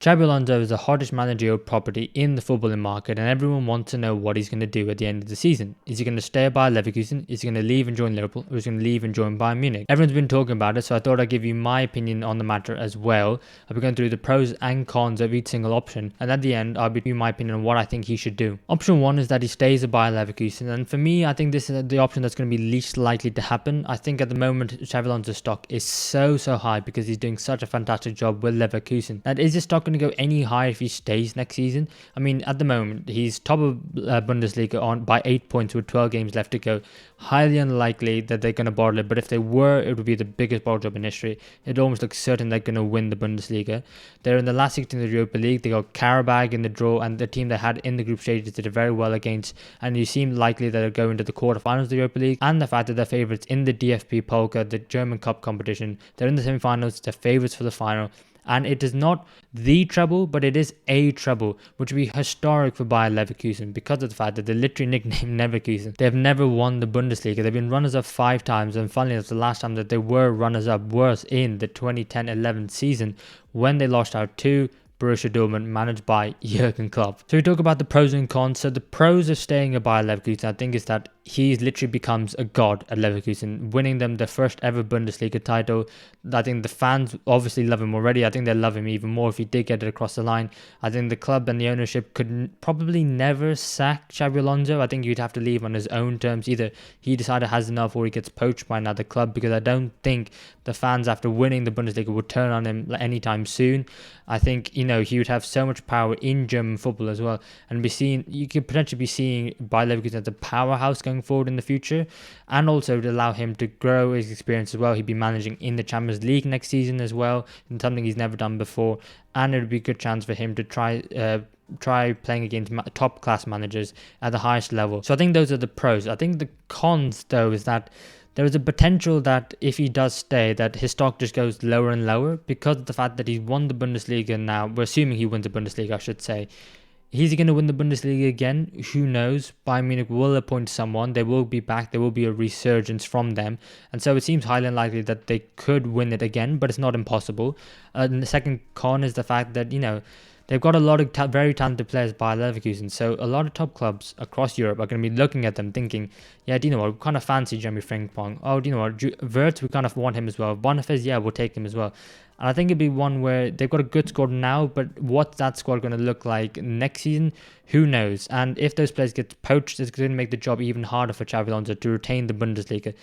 Xabi Alonso is the hottest managerial property in the footballing market, and everyone wants to know what he's going to do at the end of the season. Is he going to stay by Leverkusen? Is he going to leave and join Liverpool? Or is he going to leave and join Bayern Munich? Everyone's been talking about it, so I thought I'd give you my opinion on the matter as well. I'll be going through the pros and cons of each single option, and at the end, I'll be giving my opinion on what I think he should do. Option 1 is that he stays at Bayern Leverkusen, and for me, I think this is the option that's going to be least likely to happen. I think at the moment, Xabi Alonso's stock is so high because he's doing such a fantastic job with Leverkusen. That is his stock going to go any higher if he stays next season? I mean, at the moment, he's top of Bundesliga on by 8 points with 12 games left to go. Highly unlikely that they're going to bottle it, but if they were, it would be the biggest bottle job in history. It almost looks certain they're going to win the Bundesliga. They're in the last 16 of the Europa League. They got Karabag in the draw, and the team they had in the group stages did very well against, and you seem likely that they'll go into the quarterfinals of the Europa League, and the fact that they're favourites in the DFB Pokal, the German Cup competition. They're in the semi-finals, they're favourites for the final. And it is not the treble, but it is a treble, which would be historic for Bayer Leverkusen because of the fact that they're literally nicknamed Leverkusen. They have never won the Bundesliga. They've been runners-up 5 times, and funnily enough, the last time that they were runners-up was in the 2010-11 season when they lost out to Borussia Dortmund, managed by Jurgen Klopp. So we talk about the pros and cons. So the pros of staying at Bayer Leverkusen, I think, is that he literally becomes a god at Leverkusen, winning them their first ever Bundesliga title. I think the fans obviously love him already. I think they love him even more if he did get it across the line. I think the club and the ownership could probably never sack Xabi Alonso. I think he'd have to leave on his own terms. Either he decided has enough or he gets poached by another club, because I don't think the fans, after winning the Bundesliga, would turn on him anytime soon. I think, he would have so much power in German football as well, and you could potentially be seeing Bayer Leverkusen as a powerhouse going forward in the future, and also to allow him to grow his experience as well. He'd be managing in the Champions League next season as well, and something he's never done before, and it would be a good chance for him to try playing against top class managers at the highest level. So I think those are the pros. I think the cons, though, is that there is a potential that if he does stay, that his stock just goes lower and lower because of the fact that he's won the Bundesliga now. We're assuming he wins the Bundesliga, I should say. Is he going to win the Bundesliga again? Who knows? Bayern Munich will appoint someone. They will be back. There will be a resurgence from them. And so it seems highly unlikely that they could win it again, but it's not impossible. And the second con is the fact that, they've got a lot of very talented players by Leverkusen. So a lot of top clubs across Europe are going to be looking at them thinking, yeah, do you know what? We kind of fancy Jeremy Frimpong. Oh, do you know what? Wirtz, we kind of want him as well. Boniface, yeah, we'll take him as well. And I think it'd be one where they've got a good squad now, but what's that squad going to look like next season? Who knows? And if those players get poached, it's going to make the job even harder for Xabi Alonso to retain the Bundesliga.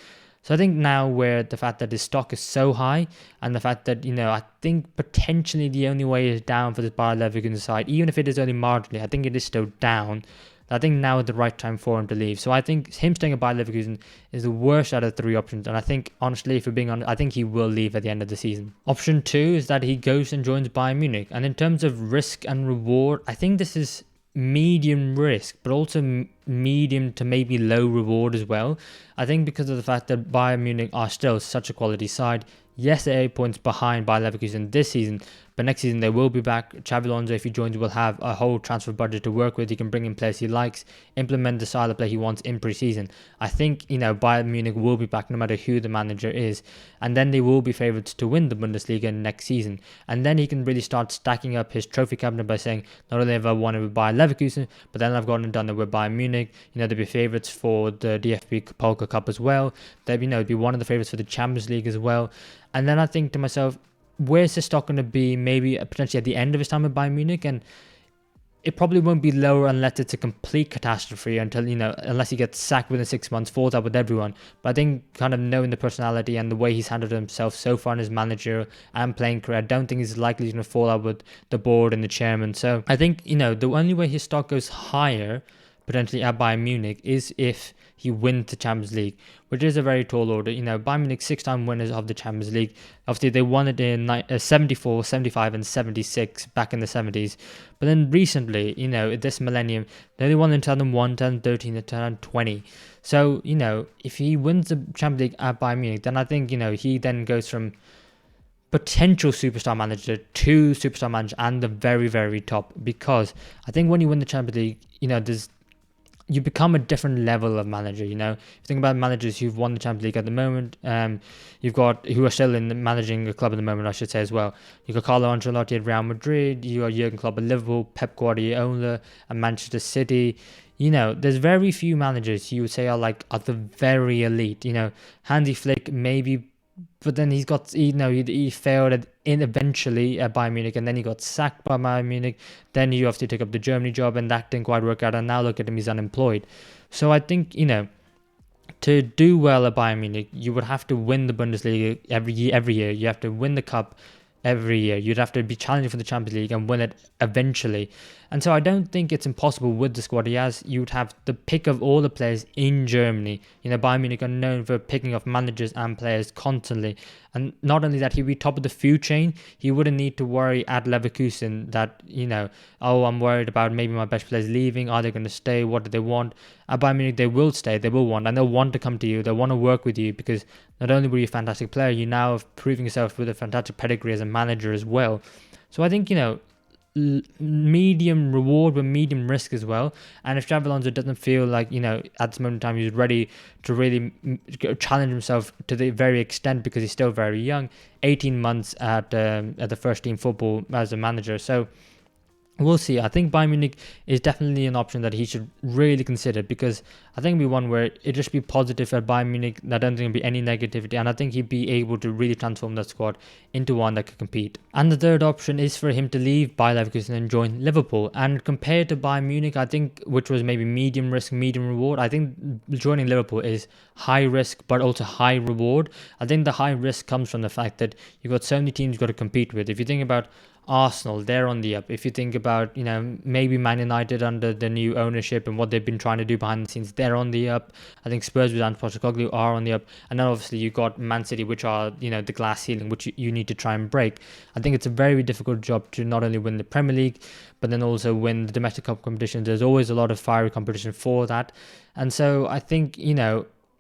So I think now, where the fact that his stock is so high, and the fact that, I think potentially the only way is down for this Bayer Leverkusen side, even if it is only marginally, I think it is still down. I think now is the right time for him to leave. So I think him staying at Bayer Leverkusen is the worst out of 3 options. And I think, honestly, if we're being honest, I think he will leave at the end of the season. Option 2 is that he goes and joins Bayern Munich. And in terms of risk and reward, I think this is medium risk, but also medium to maybe low reward as well. I think because of the fact that Bayern Munich are still such a quality side. Yes, they're 8 points behind Bayer Leverkusen this season, but next season they will be back. Xabi Alonso, if he joins, will have a whole transfer budget to work with. He can bring in players he likes, implement the style of play he wants in pre-season. I think, Bayern Munich will be back no matter who the manager is, and then they will be favourites to win the Bundesliga next season. And then he can really start stacking up his trophy cabinet by saying, not only have I won it with Bayer Leverkusen, but then I've gone and done it with Bayern Munich. They'll be favourites for the DFB Pokal Cup as well. They'll be one of the favourites for the Champions League as well. And then I think to myself, where's his stock going to be maybe potentially at the end of his time at Bayern Munich? And it probably won't be lower unless it's a complete catastrophe unless he gets sacked within 6 months, falls out with everyone. But I think kind of knowing the personality and the way he's handled himself so far in his manager and playing career, I don't think he's likely going to fall out with the board and the chairman. So I think, the only way his stock goes higher potentially at Bayern Munich is if he wins the Champions League, which is a very tall order. Bayern Munich 6-time winners of the Champions League. Obviously, they won it in 74, 75 and 76 back in the 70s. But then recently, this millennium, they only won in 2001, 2013 and 2020. So, if he wins the Champions League at Bayern Munich, then I think, he then goes from potential superstar manager to superstar manager and the very, very top. Because I think when you win the Champions League, there's you become a different level of manager. If you think about managers who've won the Champions League at the moment, you've got who are still managing a club at the moment, I should say as well. You've got Carlo Ancelotti at Real Madrid, you got Jurgen Klopp at Liverpool, Pep Guardiola at Manchester City. There's very few managers you would say are the very elite. Hansi Flick maybe, but then he failed eventually at Bayern Munich, and then he got sacked by Bayern Munich. Then he obviously took up the Germany job, and that didn't quite work out. And now look at him, he's unemployed. So I think to do well at Bayern Munich, you would have to win the Bundesliga every year. You have to win the cup every year. You'd have to be challenging for the Champions League and win it eventually. And so I don't think it's impossible with the squad he has. You'd have the pick of all the players in Germany. Bayern Munich are known for picking off managers and players constantly. And not only that, he'd be top of the food chain. He wouldn't need to worry at Leverkusen that, I'm worried about maybe my best players leaving. Are they going to stay? What do they want? At Bayern Munich, they will stay. They will want. And they'll want to come to you. They'll want to work with you because not only were you a fantastic player, you now have proven yourself with a fantastic pedigree as a manager as well. So I think, medium reward but medium risk as well. And if Xabi Alonso doesn't feel like at this moment in time he's ready to really challenge himself to the very extent, because he's still very young, 18 months at the first team football as a manager, so we'll see. I think Bayern Munich is definitely an option that he should really consider, because I think it'll be one where it'll just be positive at Bayern Munich. I don't think there'll be any negativity, and I think he'd be able to really transform that squad into one that could compete. And the third option is for him to leave Bayer Leverkusen and join Liverpool. And compared to Bayern Munich, I think, which was maybe medium risk, medium reward, I think joining Liverpool is high risk but also high reward. I think the high risk comes from the fact that you've got so many teams you've got to compete with. If you think about Arsenal, they're on the up. If you think about, maybe Man United under the new ownership and what they've been trying to do behind the scenes, they're on the up. I think Spurs with Ange Postecoglou are on the up. And then obviously you've got Man City, which are, the glass ceiling, which you need to try and break. I think it's a very difficult job to not only win the Premier League, but then also win the domestic cup competitions. There's always a lot of fiery competition for that. And so I think,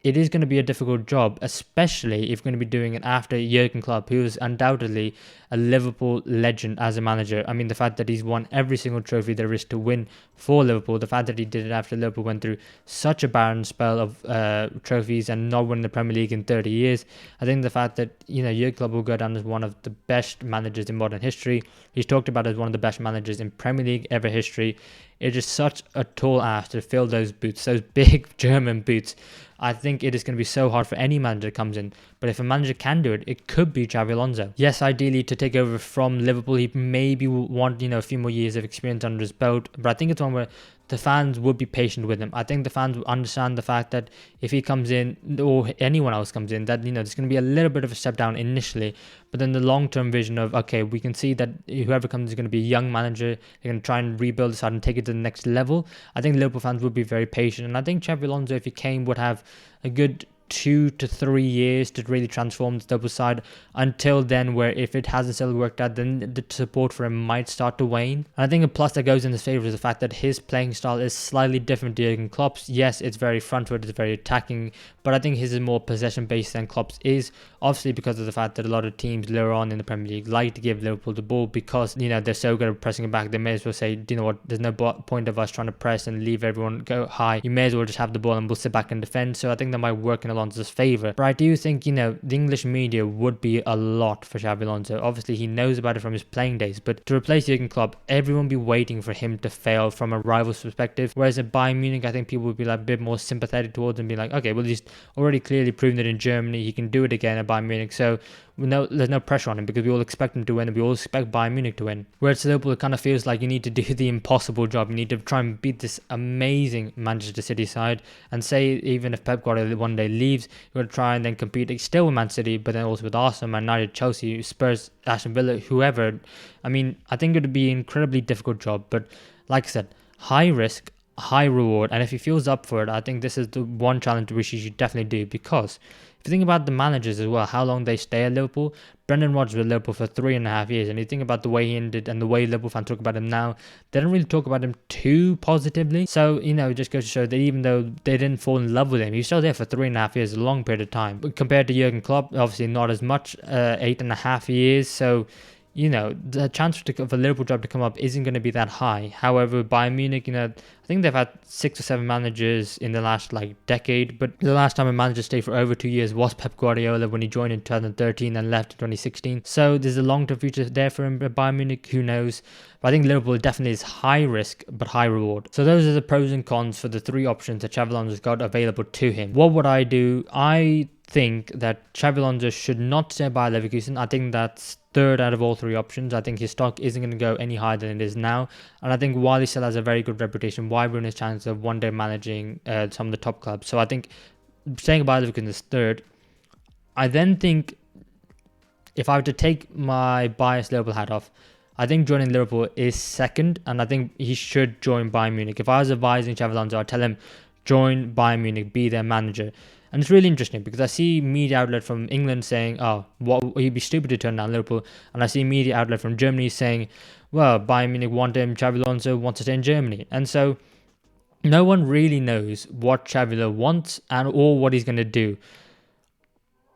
it is going to be a difficult job, especially if you're going to be doing it after Jurgen Klopp, who is undoubtedly a Liverpool legend as a manager. I mean, the fact that he's won every single trophy there is to win for Liverpool, the fact that he did it after Liverpool went through such a barren spell of trophies and not winning the Premier League in 30 years. I think the fact that, Jurgen Klopp will go down as one of the best managers in modern history. He's talked about as one of the best managers in Premier League ever history. It is such a tall ask to fill those boots, those big German boots. I think it is going to be so hard for any manager that comes in. But if a manager can do it, it could be Xabi Alonso. Yes, ideally to take over from Liverpool, he maybe want, a few more years of experience under his belt. But I think it's one where the fans would be patient with him. I think the fans will understand the fact that if he comes in, or anyone else comes in, that, there's going to be a little bit of a step down initially. But then the long-term vision of, okay, we can see that whoever comes is going to be a young manager. They're going to try and rebuild this out and take it to the next level. I think Liverpool fans would be very patient. And I think Xabi Alonso, if he came, would have a good 2 to 3 years to really transform the double side. Until then, where if it hasn't still worked out, then the support for him might start to wane. And I think a plus that goes in his favour is the fact that his playing style is slightly different to Jurgen Klopp's. Yes, it's very front-foot, it's very attacking, but I think his is more possession-based than Klopp's is. Obviously because of the fact that a lot of teams later on in the Premier League like to give Liverpool the ball because, they're so good at pressing it back. They may as well say, you know what, there's no point of us trying to press and leave everyone go high. You may as well just have the ball and we'll sit back and defend. So I think that might work in Alonso's favour. But I do think, the English media would be a lot for Xabi Alonso. Obviously, he knows about it from his playing days, but to replace Jurgen Klopp, everyone would be waiting for him to fail from a rival's perspective. Whereas at Bayern Munich, I think people would be a bit more sympathetic towards him and be like, okay, well, he's already clearly proven it in Germany. He can do it again at Bayern Munich. So there's no pressure on him because we all expect him to win and we all expect Bayern Munich to win. Whereas Liverpool, it kind of feels like you need to do the impossible job. You need to try and beat this amazing Manchester City side, and say even if Pep Guardiola one day leaves, you're going to try and then compete still with Man City, but then also with Arsenal, Man United, Chelsea, Spurs, Aston Villa, whoever. I mean, I think it would be an incredibly difficult job, but like I said, high risk, high reward, and if he feels up for it, I think this is the one challenge which he should definitely do. Because if you think about the managers as well, how long they stay at Liverpool, Brendan Rodgers was at Liverpool for 3.5 years, and you think about the way he ended and the way Liverpool fans talk about him now, they don't really talk about him too positively. So, it just goes to show that even though they didn't fall in love with him, he was still there for 3.5 years, a long period of time. But compared to Jurgen Klopp, obviously not as much, 8.5 years. So, the chance of a Liverpool job to come up isn't going to be that high. However, Bayern Munich, I think they've had 6 or 7 managers in the last decade, but the last time a manager stayed for over 2 years was Pep Guardiola when he joined in 2013 and left in 2016. So there's a long-term future there for him. Bayern Munich, who knows? But I think Liverpool definitely is high risk but high reward. So those are the pros and cons for the 3 options that Xabi Alonso's got available to him. What would I do? I think that Xabi Alonso should not stay by Leverkusen. I think that's third out of all 3 options. I think his stock isn't going to go any higher than it is now. And I think while he still has a very good reputation, why ruin his chance of one day managing some of the top clubs? So I think staying by Leverkusen is third. I then think if I were to take my biased Liverpool hat off, I think joining Liverpool is second, and I think he should join Bayern Munich. If I was advising Xabi Alonso, I'd tell him join Bayern Munich, be their manager. And it's really interesting because I see media outlet from England saying, he'd be stupid to turn down Liverpool. And I see media outlet from Germany saying, well, Bayern Munich want him, Xabi Alonso wants to stay in Germany. And so no one really knows what Xabi Alonso wants or what he's going to do.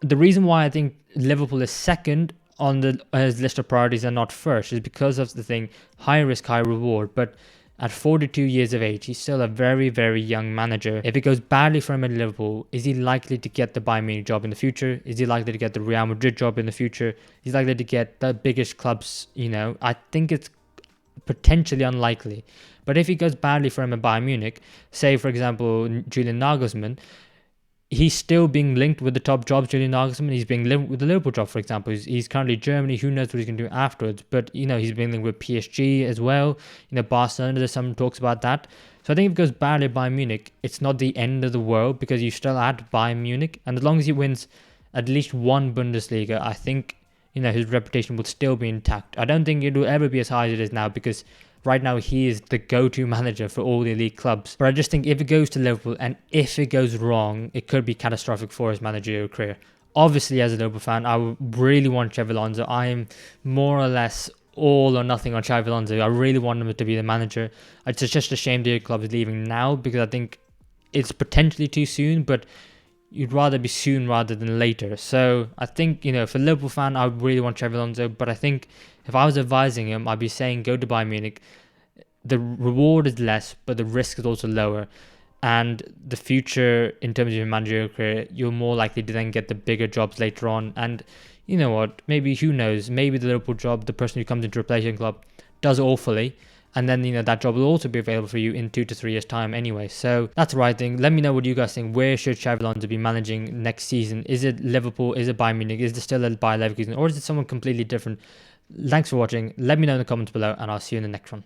The reason why I think Liverpool is second on his list of priorities and not first is because of the thing, high risk, high reward. But at 42 years of age, he's still a very, very young manager. If it goes badly for him at Liverpool, is he likely to get the Bayern Munich job in the future? Is he likely to get the Real Madrid job in the future? Is he likely to get the biggest clubs? I think it's potentially unlikely. But if it goes badly for him at Bayern Munich, say, for example, Julian Nagelsmann, he's still being linked with the top jobs. Julian Nagelsmann, he's being linked with the Liverpool job, for example. He's currently Germany. Who knows what he's going to do afterwards? But, he's being linked with PSG as well. Barcelona, there's some talks about that. So I think if it goes badly at Bayern Munich, it's not the end of the world because you still at Bayern Munich. And as long as he wins at least one Bundesliga, I think, his reputation will still be intact. I don't think it will ever be as high as it is now because right now, he is the go-to manager for all the elite clubs. But I just think if it goes to Liverpool and if it goes wrong, it could be catastrophic for his managerial career. Obviously, as a Liverpool fan, I really want Xabi Alonso. I am more or less all or nothing on Xabi Alonso. I really want him to be the manager. It's just a shame the club is leaving now because I think it's potentially too soon, but you'd rather be soon rather than later. So I think, for a Liverpool fan, I really want Xabi Alonso, but I think if I was advising him, I'd be saying go to Bayern Munich. The reward is less, but the risk is also lower. And the future, in terms of your managerial career, you're more likely to then get the bigger jobs later on. And you know what? Maybe, who knows? Maybe the Liverpool job, the person who comes in to replace your club, does awfully. And then, that job will also be available for you in 2 to 3 years' time anyway. So that's the right thing. Let me know what you guys think. Where should Xabi Alonso be managing next season? Is it Liverpool? Is it Bayern Munich? Is it still a Bayer Leverkusen? Or is it someone completely different? Thanks for watching. Let me know in the comments below and I'll see you in the next one.